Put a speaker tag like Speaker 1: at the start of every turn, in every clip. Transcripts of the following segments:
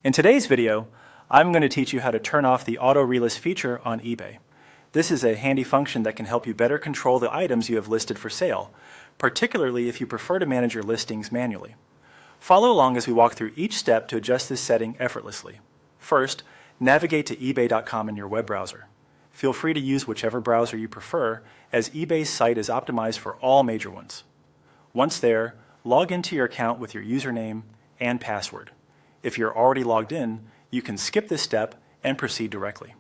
Speaker 1: In today's video, I'm going to teach you how to turn off the auto relist feature on eBay. This is a handy function that can help you better control the items you have listed for sale, particularly if you prefer to manage your listings manually. Follow along as we walk through each step to adjust this setting effortlessly. First, navigate to ebay.com in your web browser. Feel free to use whichever browser you prefer, as eBay's site is optimized for all major ones. Once there, log into your account with your username and password. If you're already logged in, you can skip this step and proceed directly.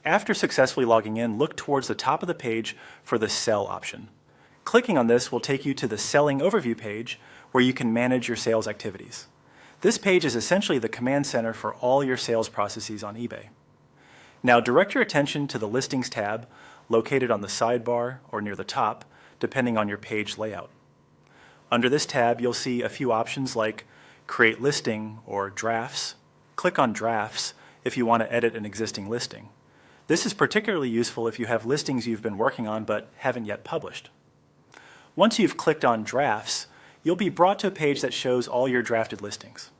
Speaker 1: After successfully logging in, look towards the top of the page for the Sell option. Clicking on this will take you to the Selling Overview page where you can manage your sales activities. This page is essentially the command center for all your sales processes on eBay. Now direct your attention to the Listings tab located on the sidebar or near the top, depending on your page layout. Under this tab, you'll see a few options like Create Listing or Drafts. Click on Drafts if you want to edit an existing listing. This is particularly useful if you have listings you've been working on but haven't yet published. Once you've clicked on Drafts, you'll be brought to a page that shows all your drafted listings.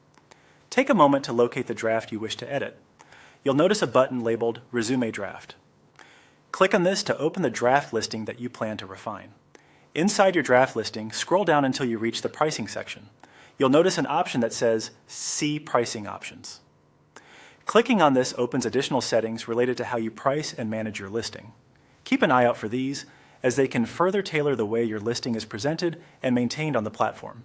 Speaker 1: Take a moment to locate the draft you wish to edit. You'll notice a button labeled Resume Draft. Click on this to open the draft listing that you plan to refine. Inside your draft listing, scroll down until you reach the pricing section. You'll notice an option that says See Pricing Options. Clicking on this opens additional settings related to how you price and manage your listing. Keep an eye out for these, as they can further tailor the way your listing is presented and maintained on the platform.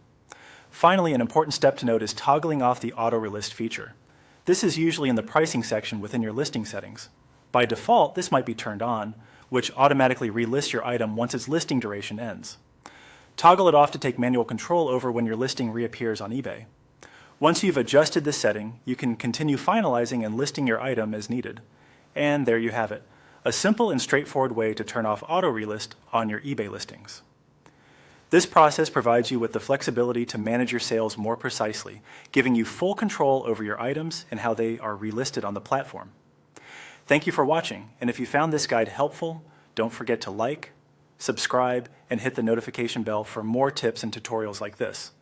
Speaker 1: Finally, an important step to note is toggling off the auto relist feature. This is usually in the pricing section within your listing settings. By default, this might be turned on, which automatically relists your item once its listing duration ends. Toggle it off to take manual control over when your listing reappears on eBay. Once you've adjusted this setting, you can continue finalizing and listing your item as needed. And there you have it, a simple and straightforward way to turn off auto relist on your eBay listings. This process provides you with the flexibility to manage your sales more precisely, giving you full control over your items and how they are relisted on the platform. Thank you for watching, and if you found this guide helpful, don't forget to like, subscribe, and hit the notification bell for more tips and tutorials like this.